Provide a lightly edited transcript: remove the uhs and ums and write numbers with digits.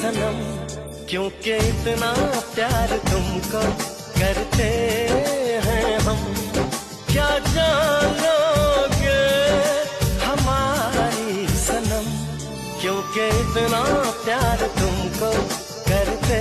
सनम, क्योंकि इतना प्यार तुमको करते हैं हम। क्या जानोगे हमारी सनम, क्योंकि इतना प्यार तुमको करते